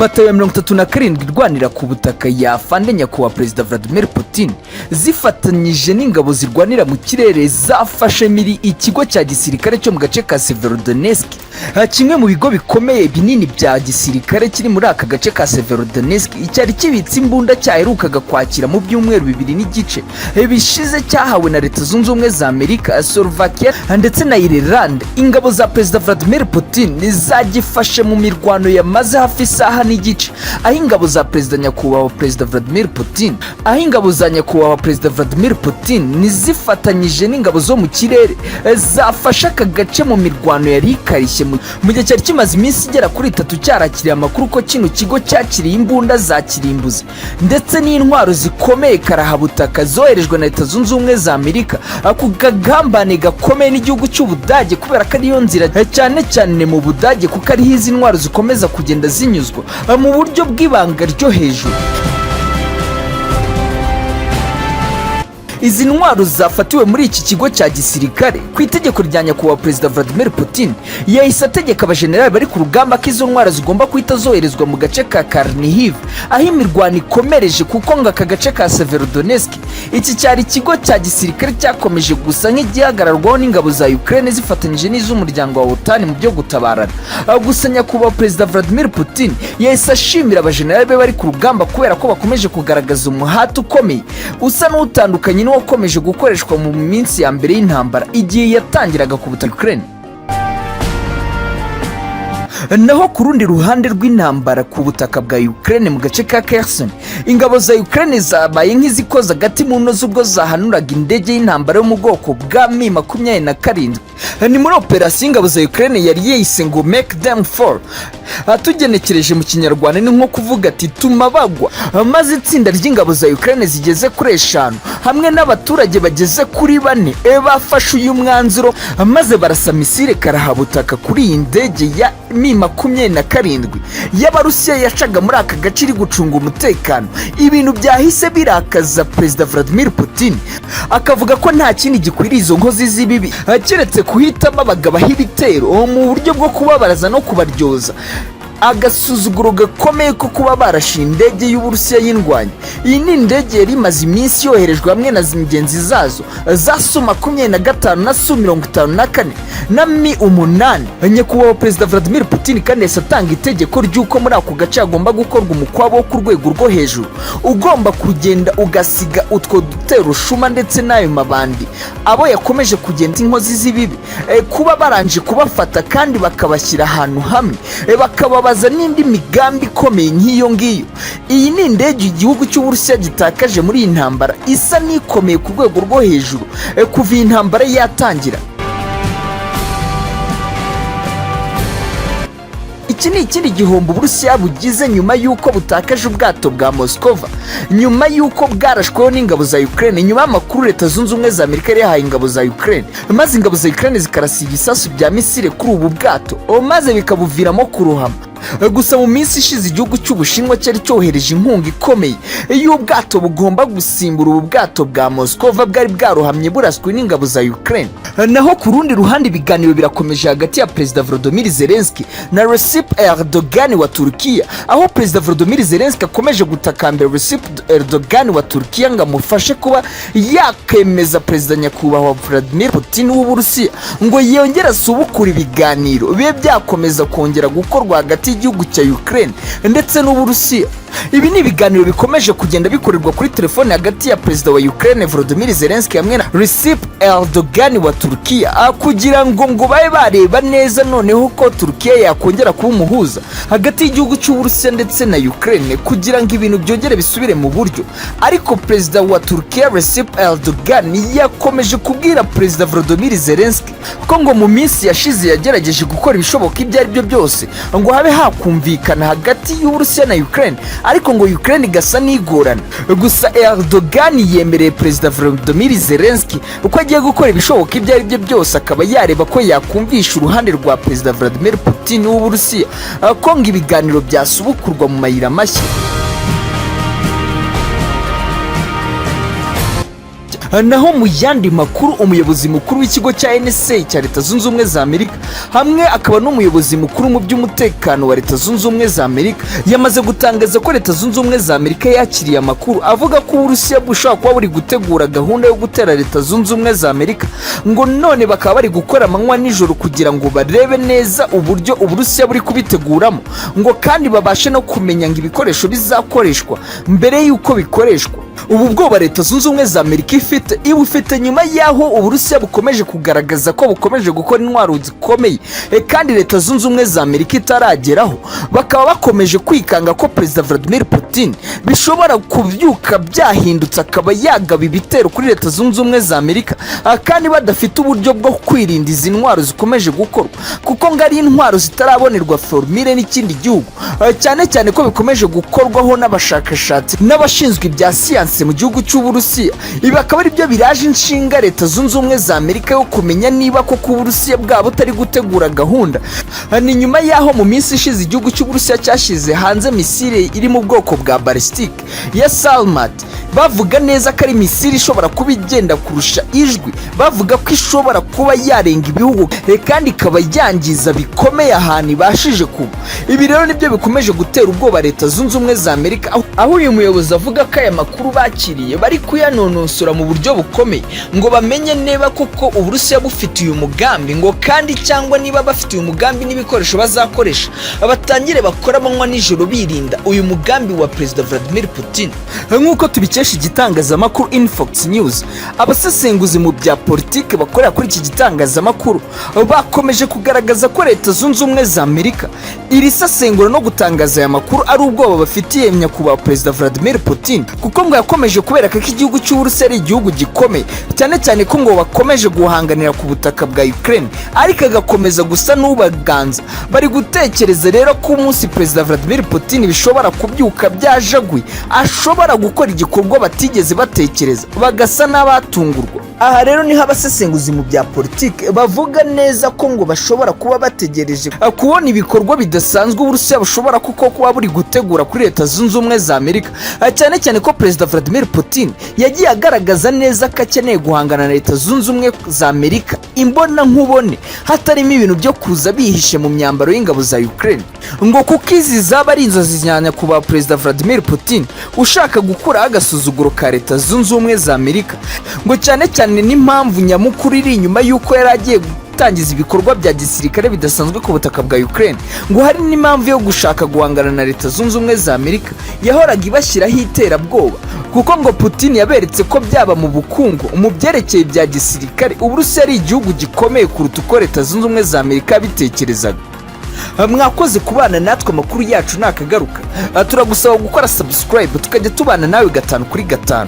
Batayo ya 37 irwanira ku butaka yafande nyakubahwa Perezida Vladimir Putin zifatanyije n'ingabo zirwanira mu kirere zafashe miri ikigo cya gisirikare cyo mu gace ka Severodonetsk, kimwe mu bigo bikomeye binini bya gisirikare kiri muri aka gace ka Severodonetsk, icyari kibitse imbunda cyaherukaga kwakira mu byumweru 2 n'igice bishize, cyahawe na Leta Zunze Ubumwe za Amerika, Slovakia ndetse na Ireland. Ingabo za Perezida Vladimir Putin zagifashe mu mirwano yamaze hafi isaha n'igice, aho ingabo za Perezida nyakubahwa Perezida Vladimir Putin nizifatanyije n'ingabo zo mu kirere zafashe aka gace mu mirwano yari ikarishye mu gihe cyari kimaze iminsi igera kuri 3 cyarakiriye amakuru ko kino kigo cyakiriye imbunda za kirimbuzi ndetse n'intwaro zikomeye karahabutaka zoherejwe na Leta Zunze Ubumwe za Amerika ku kagambane gakomeye n'igihugu cy'Ubudage, kubera ko ariyo nzira cyane cyane mu Budage, kuko ariho izi ntwaro zikomeza kugenda zinyuzwa mu buryo bw'ibanga ryo hejuru. Izi ntwaro zafatiwe muri iki kigo cya gisirikare ku itegeko rya nyakubahwa Perezida Vladimir Putin. Yahise ategeka abajenerali bari ku rugamba ko izo ntwaro zigomba guhita zoherezwa mu gace ka Karnihiv, aho imirwano ikomereje, kuko ngo aka gace ka Severodonetsk iki cyari ikigo cya gisirikare cyakomeje gusa nk'igihagararwaho n'ingabo za Ukraine zifatanyije n'iz'umuryango wa OTAN mu byo gutabarana. Gusa nyakubahwa Perezida Vladimir Putin yahise ashimira abajenerali be bari ku rugamba kubera ko bakomeje kugaragaza umuhate ukomeye usa n'utandukanye wakomeje gukoreshwa mu minsi ya mbere y'intambara igihe yatangiraga ku butaka Ukraine. Naho ku rundi ruhande rw'intambara ku butaka bwa Ukraine mu gace ka Kherson, ingabo za Ukraine zabaye nk'izikoza agati mu ntozi ubwo zahanuraga indege y'intambara yo mu bwoko bwa Mi-27. Ni muri operasiyo ingabo za Ukraine yari yise ngo Make them fall. Tugenekereje mu kinyarwanda ni nko kuvuga ati tuma bagwa, maze itsinda ry'ingabo za Ukraine zigeze kuri 5 hamwe n'abaturage bageze kuri 4 bafashe uyu mwanzuro, maze barasa misile karahabutaka kuri iyi ndege ya Mi-27 y'Abarusiya yacaga muri aka gace iri gucunga umutekano. Ibintu byahise birakaza Perezida Vladimir Putin, akavuga ko nta kindi gikwiriye izo nkozi z'ibibi keretse kuhitamo abagabaho ibitero mu buryo bwo kubabaraza no kubaryoza. Agasuzuguro gakomeye ko kuba barashe indege y'Uburusiya y'indwanyi. Iyi ni indege yari imaze iminsi yoherejwe hamwe na ingenzi zazo za Su-25 na Su-54 na Mi-8. Nyakubahwa Perezida Vladimir Putin kandi yahise atanga itegeko ry'uko muri ako gace hagomba gukorwa umukwabo wo ku rwego rwo hejuru ugomba kugenda ugasiga utwo dutero shuma ndetse n'ayo mabandi abo yakomeje kugenda inkozi z'ibibi kuba baranje kubafata kandi bakabashyira ahantu hamwe bakababaza n'indi migambi ikomeye nk'iyo ngiyo. Iyi ni indege igihugu cy'Uburusiya gitakaje muri iyi ntambara isa n'ikomeye ku rwego rwo hejuru kuva iyi ntambara yatangira. Iki ni ikindi gihombo Uburusiya bugize nyuma y'uko butakaje ubwato bwa Moskova, nyuma y'uko bwarashweho n'ingabo za Ukraine, nyuma y'amakuru Leta Zunze Ubumwe za Amerika yahaye ingabo za Ukraine, maze ingabo za Ukraine zikarasiga ibisasu bya misile kuri ubu bwato, maze bikabuviramo kurohama. Gusa mu minsi ishize igihugu cy'Ubushinwa cyari cyohereje inkunga ikomeye y'ubwato bugomba gusimbura ubu bwato bwa Moskova bwari bwarohamye buraswe n'ingabo za Ukraine. Naho ku rundi ruhande ibiganiro birakomeje hagati ya Perezida Volodymyr Zelensky na Recep Erdogan wa Turkiya, aho Perezida Volodymyr Zelensky akomeje gutakambira Recep Erdogan wa Turkiya ngo amufashe kuba yakemeza Perezida nyakubahwa Vladimir Putin w'Uburusiya ngo yongere asubukura ibiganiro bibe byakomeza kongera gukorwa hagati y'igihugu cya Ukraine ndetse n'Uburusiya. Ibi ni ibiganiro bikomeje kugenda bikorerwa kuri telefone hagati ya Perezida wa Ukraine Volodymyr Zelensky hamwe na Recep Erdogan wa Turkiya kugira ngo babe bareba neza noneho ko Turkiya yakongera kuba umuhuza hagati y'igihugu cy'Uburusiya ndetse na Ukraine kugira ngo ibintu byongere bisubire mu buryo. Ariko Perezida wa Turkiya Recep Erdogan yakomeje kubwira Perezida Volodymyr Zelensky ko ngo mu minsi yashize yagerageje gukora ibishoboka ibyo ari byo byose ngo habe hakumvikana hagati y'Uburusiya na Ukraine, ariko ngo Ukraine igasa n'igorana. Gusa Erdogan yemereye Perezida Volodymyr Zelensky uko agiye gukora ibishoboka ibyo ari byo byose akaba yareba ko yakumvisha uruhande rwa Perezida Vladimir Putin w'Uburusiya ko ngo ibiganiro byasubukurwa mu mayira mashya. naho mu yandi makuru umuyobozi mukuru w'ikigo cya NSA cya Leta Zunze Ubumwe za Amerika hamwe akaba n'umuyobozi mukuru mu by'umutekano wa Leta Zunze Ubumwe za Amerika yamaze gutangaza ko Leta Zunze Ubumwe za Amerika yakiriye amakuru avuga ko Uburusiya bushobora kuba buri gutegura gahunda yo gutera Leta Zunze Ubumwe za Amerika ngo none bakaba bari gukora amanywa nijoro kugira ngo barebe neza uburyo Uburusiya buri kubiteguramo ngo kandi babashe no kumenya ngo ibikoresho bizakoreshwa mbere y'uko bikoreshwa. Ubu bwoba Leta Zunze Ubumwe za Amerika ifite nyuma y'aho Uburusiya bukomeje kugaragaza ko bukomeje gukora intwaro zikomeye kandi Leta Zunze Ubumwe za Amerika itarageraho, bakaba bakomeje kwikanga ko Perezida Vladimir Putin bishobora kubyuka byahindutse akaba yagaba ibitero kuri Leta Zunze Ubumwe za Amerika kandi badafite uburyo bwo kwirinda izi ntwaro zikomeje gukorwa kuko ngo ari intwaro zitarabonerwa formule n'ikindi gihugu, cyane cyane ko bikomeje gukorwaho n'abashakashatsi n'abashinzwe ibya siyanse mu gihugu cy'Uburusiya. Ibi akaba ari byo biraje inshinga Leta Zunze Ubumwe za Amerika yo kumenya niba koko Uburusiya bwabo butari gutegura gahunda. Ni nyuma y'aho mu minsi ishize igihugu cy'Uburusiya cyashyize hanze misile iri mu bwoko bwa ballistic ya Salmat, bavuga neza ko ari misile ishobora kuba igenda kurusha ijwi, bavuga ko ishobora kuba yarenga ibihugu kandi ikaba yangiza bikomeye ahantu ibashije kuba. Ibi rero nibyo bikomeje gutera ubwoba Leta Zunze Ubumwe za Amerika, aho uyu muyobozi avuga ko aya makuru bakiriye bari kuyanonosora mu buryo bukomeye ngo bamenye niba koko Uburusiya bufite uyu mugambi ngo kandi cyangwa niba bafite uyu mugambi n'ibikoresho bazakoresha batangire bakora amanywa nijoro birinda uyu mugambi wa Perezida Vladimir Putin. Nk'uko tubikesha igitangazamakuru Infox News, abasesenguzi mu bya politiki bakorera kuri iki gitangazamakuru bakomeje kugaragaza ko Leta Zunze Ubumwe za Amerika iri sesengura no gutangaza aya makuru ari ubwoba bafitiye nyakubahwa Perezida Vladimir Putin kuko ngo yakomeje kubereka ko igihugu cy'Uburusiya ari igihugu gikomeye, cyane cyane ko ngo bakomeje guhanganira ku butaka bwa Ukraine ariko agakomeza gusa n'ubaganza. Bari gutekereza rero ko umunsi Perezida Vladimir Putin bishobora kubyuka byajagwe ashobora gukora igikorwa batigeze batekereza bagasa n'abatungurwa. Aha rero niho abasesenguzi mu bya politiki bavuga neza ko ngo bashobora kuba bategereje kubona ibikorwa bidasanzwe Uburusiya bushobora kuko kuba buri gutegura kuri Leta Zunze Ubumwe za Amerika, cyane cyane ko Perezida Vladimir Putin yagiye agaragaza neza ko akeneye guhangana na Leta Zunze Ubumwe za Amerika imbona nkubone, hatarimo ibintu byo kuza bihishe mu myambaro y'ingabo za Ukraine ngo kuko izi zaba ari inzozi nyanya kuba Perezida Vladimir Putin ushaka gukuraho agasuzuguro ka Leta Zunze Ubumwe za Amerika, ngo cyane cyane n'impamvu nyamukuru iri inyuma y'uko yari agiye gutangiza ibikorwa bya gisirikare bidasanzwe ku butaka bwa Ukraine, ngo hari n'impamvu yo gushaka guhangana na Leta Zunze Ubumwe za Amerika yahoraga ibashyiraho iterabwoba kuko ngo Putin yaberetse ko byaba mu bukungu mu byerekeye bya gisirikare Uburusiya ari igihugu gikomeye kuruta uko Leta Zunze Ubumwe za Amerika bitekerezaga. Mwakoze kubana natwe, amakuru yacu nakagaruka turagusaba gukora subscribe tukajya tubana nawe 5 kuri 5.